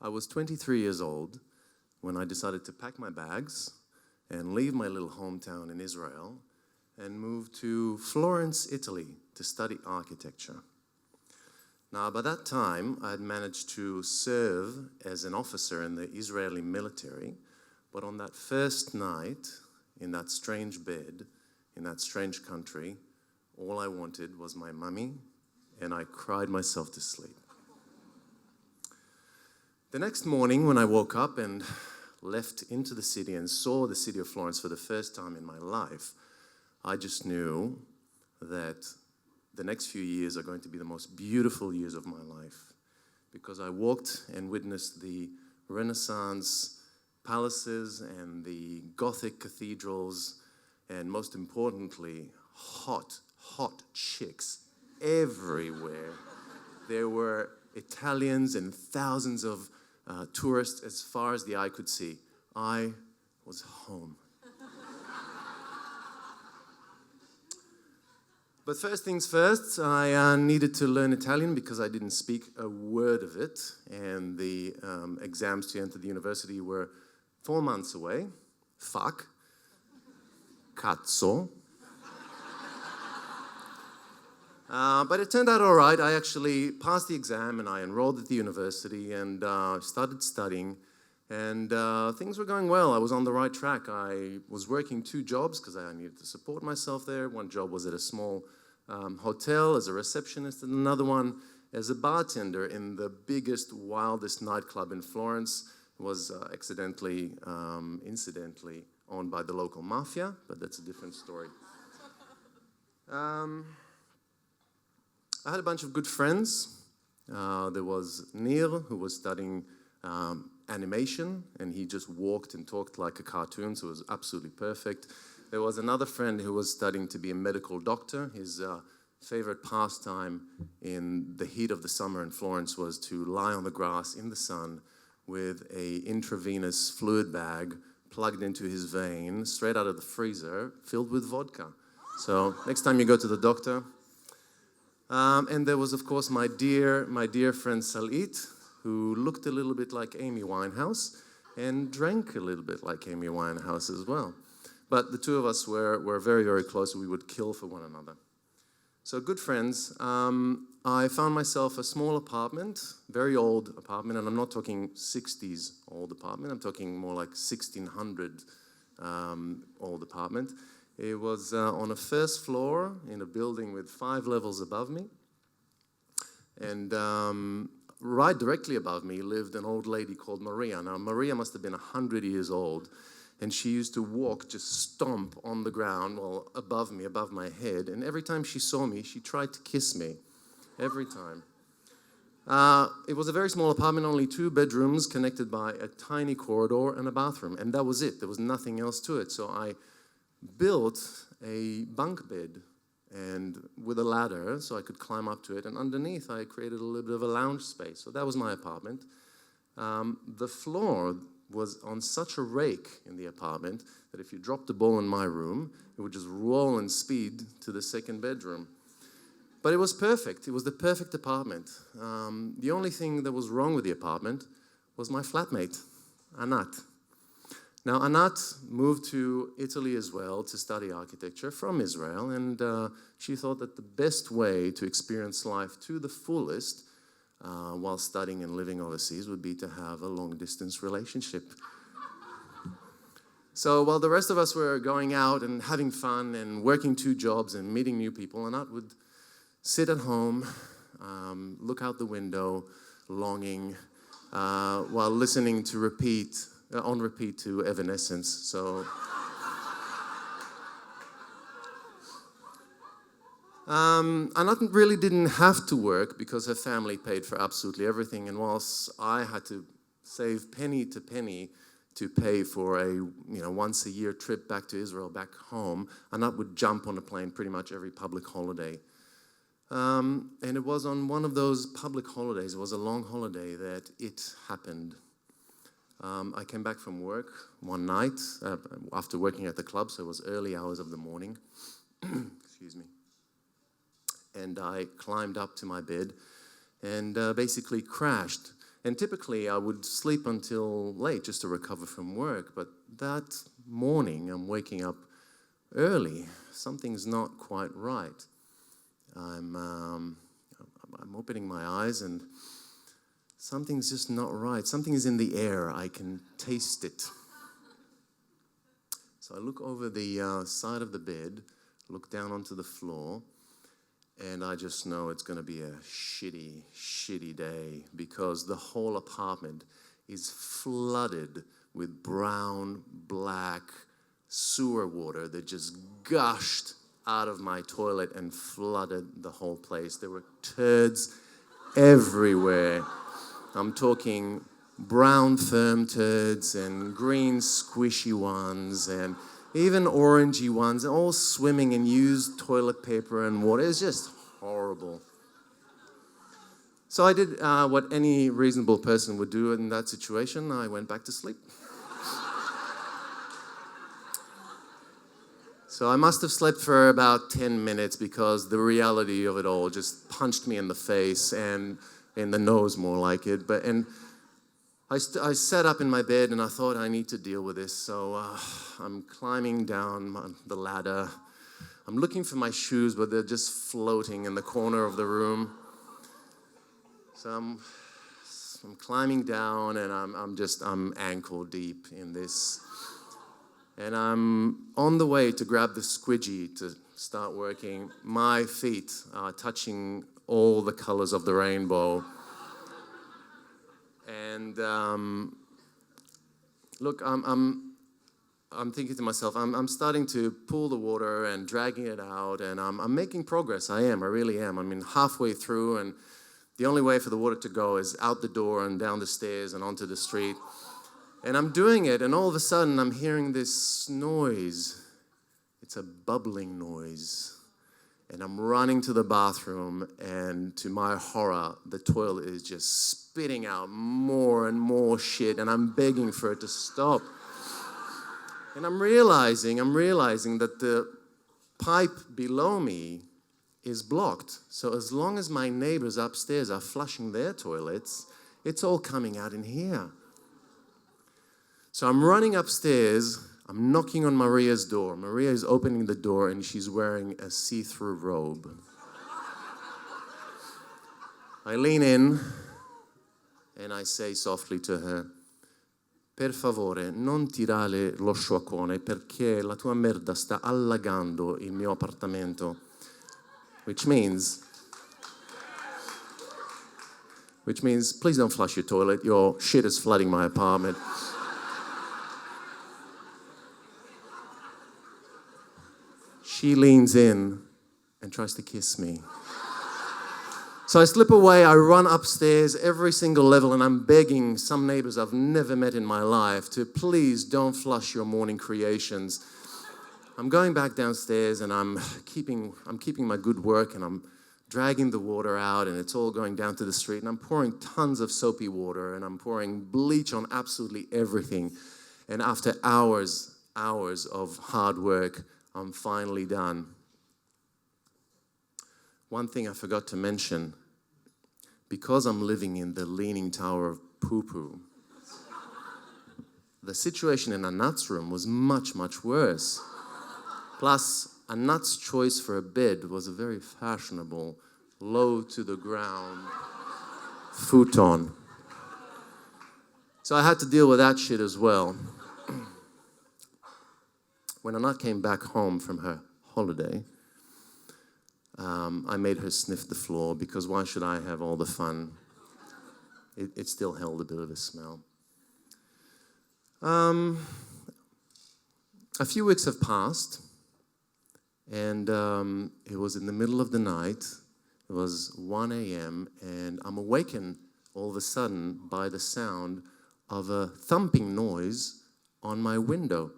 I was 23 years old when I decided to pack my bags and leave my little hometown in Israel and move to Florence, Italy to study architecture. Now, by that time, I had managed to serve as an officer in the Israeli military, but on that first night, in that strange bed, in that strange country, all I wanted was my mummy, and I cried myself to sleep. The next morning, when I woke up and left into the city and saw the city of Florence for the first time in my life, I just knew that the next few years are going to be the most beautiful years of my life, because I walked and witnessed the Renaissance palaces and the Gothic cathedrals, and most importantly, hot chicks everywhere. There were Italians and thousands of tourists as far as the eye could see. I was home. But first things first, I needed to learn Italian because I didn't speak a word of it, and the exams to enter the university were 4 months away. Fuck. Cazzo. But it turned out all right. I actually passed the exam and I enrolled at the university and started studying, and things were going well. I was on the right track. I was working 2 jobs because I needed to support myself there. One job was at a small hotel as a receptionist, and another one as a bartender in the biggest, wildest nightclub in Florence. It was incidentally owned by the local mafia, but that's a different story. I had a bunch of good friends. There was Nir, who was studying animation, and he just walked and talked like a cartoon, so it was absolutely perfect. There was another friend who was studying to be a medical doctor. His favorite pastime in the heat of the summer in Florence was to lie on the grass in the sun with an intravenous fluid bag plugged into his vein, straight out of the freezer, filled with vodka. So next time you go to the doctor. And there was, of course, my dear friend Salit, who looked a little bit like Amy Winehouse and drank a little bit like Amy Winehouse as well. But the two of us were very, very close. We would kill for one another. So good friends. I found myself a small apartment, very old apartment, and I'm not talking 60s old apartment. I'm talking more like 1600 old apartment. It was on a first floor in a building with 5 levels above me. And right directly above me lived an old lady called Maria. Now, Maria must have been 100 years old. And she used to walk, just stomp on the ground, well, above me, above my head. And every time she saw me, she tried to kiss me. Every time. It was a very small apartment, only 2 bedrooms connected by a tiny corridor and a bathroom. And that was it. There was nothing else to it. So I built a bunk bed and with a ladder so I could climb up to it. And underneath, I created a little bit of a lounge space. So that was my apartment. The floor was on such a rake in the apartment that if you dropped the ball in my room, it would just roll and speed to the second bedroom. But it was perfect. It was the perfect apartment. The only thing that was wrong with the apartment was my flatmate, Anat. Now, Anat moved to Italy as well to study architecture from Israel, and she thought that the best way to experience life to the fullest while studying and living overseas would be to have a long-distance relationship. So while the rest of us were going out and having fun and working 2 jobs and meeting new people, Anat would sit at home, look out the window, longing, while listening to on repeat to Evanescence. So Anat really didn't have to work because her family paid for absolutely everything. And whilst I had to save penny to penny to pay for a once a year trip back to Israel, back home, Anat would jump on a plane pretty much every public holiday. And it was on one of those public holidays, it was a long holiday, that it happened. I came back from work one night after working at the club, so it was early hours of the morning. Excuse me. And I climbed up to my bed and basically crashed. And typically I would sleep until late just to recover from work, but that morning I'm waking up early. Something's not quite right. I'm opening my eyes and something's just not right. Something is in the air. I can taste it. So I look over the side of the bed, look down onto the floor, and I just know it's going to be a shitty, shitty day because the whole apartment is flooded with brown, black sewer water that just gushed out of my toilet and flooded the whole place. There were turds everywhere. I'm talking brown firm turds and green squishy ones and even orangey ones, all swimming in used toilet paper and water. It was just horrible. So I did what any reasonable person would do in that situation. I went back to sleep. So I must have slept for about 10 minutes because the reality of it all just punched me in the face and in the nose, more like it. I sat up in my bed and I thought I need to deal with this. So I'm climbing down the ladder. I'm looking for my shoes, but they're just floating in the corner of the room. So I'm climbing down and I'm ankle deep in this. And I'm on the way to grab the squidgy to start working. My feet are touching all the colors of the rainbow. And look, I'm thinking to myself, I'm starting to pull the water and dragging it out, and I'm making progress. I really am. I mean, halfway through, and the only way for the water to go is out the door and down the stairs and onto the street. And I'm doing it, and all of a sudden I'm hearing this noise. It's a bubbling noise. And I'm running to the bathroom, and to my horror, the toilet is just spitting out more and more shit, and I'm begging for it to stop. And I'm realizing that the pipe below me is blocked. So as long as my neighbors upstairs are flushing their toilets, it's all coming out in here. So I'm running upstairs, I'm knocking on Maria's door. Maria is opening the door and she's wearing a see-through robe. I lean in and I say softly to her, per favore, non tirare lo sciacquone perché la tua merda sta allagando il mio appartamento. Which means, please don't flush your toilet. Your shit is flooding my apartment. She leans in and tries to kiss me. So I slip away, I run upstairs, every single level, and I'm begging some neighbors I've never met in my life to please don't flush your morning creations. I'm going back downstairs and I'm keeping my good work, and I'm dragging the water out, and it's all going down to the street, and I'm pouring tons of soapy water, and I'm pouring bleach on absolutely everything. And after hours of hard work, I'm finally done. One thing I forgot to mention, because I'm living in the Leaning Tower of Poo-Poo, the situation in Anat's room was much, much worse. Plus, Anat's choice for a bed was a very fashionable, low-to-the-ground futon. So I had to deal with that shit as well. When Anat came back home from her holiday, I made her sniff the floor because why should I have all the fun? It still held a bit of a smell. A few weeks have passed, And it was in the middle of the night. It was 1 a.m. and I'm awakened all of a sudden by the sound of a thumping noise on my window.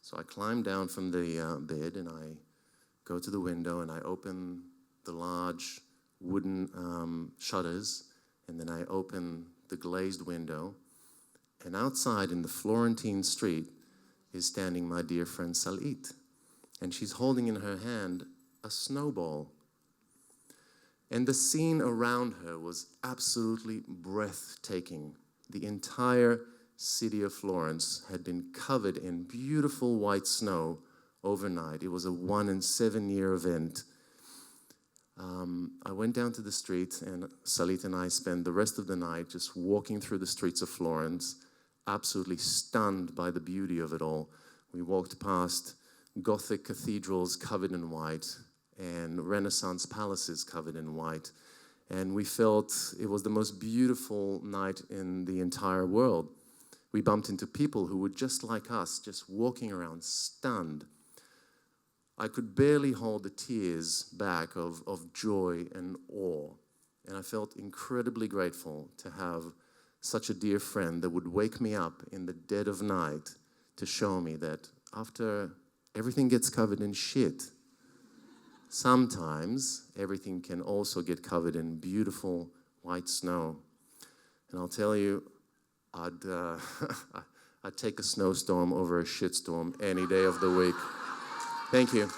So I climb down from the bed and I go to the window and I open the large wooden shutters, and then I open the glazed window, and outside in the Florentine street is standing my dear friend Salit, and she's holding in her hand a snowball. And the scene around her was absolutely breathtaking. The entire city of Florence had been covered in beautiful white snow overnight. It was a 1-in-7-year event. I went down to the street, and Salit and I spent the rest of the night just walking through the streets of Florence, absolutely stunned by the beauty of it all. We walked past Gothic cathedrals covered in white and Renaissance palaces covered in white, and we felt it was the most beautiful night in the entire world. We bumped into people who were just like us, just walking around stunned. I could barely hold the tears back of joy and awe. And I felt incredibly grateful to have such a dear friend that would wake me up in the dead of night to show me that after everything gets covered in shit, sometimes everything can also get covered in beautiful white snow. And I'll tell you, I'd take a snowstorm over a shitstorm any day of the week. Thank you.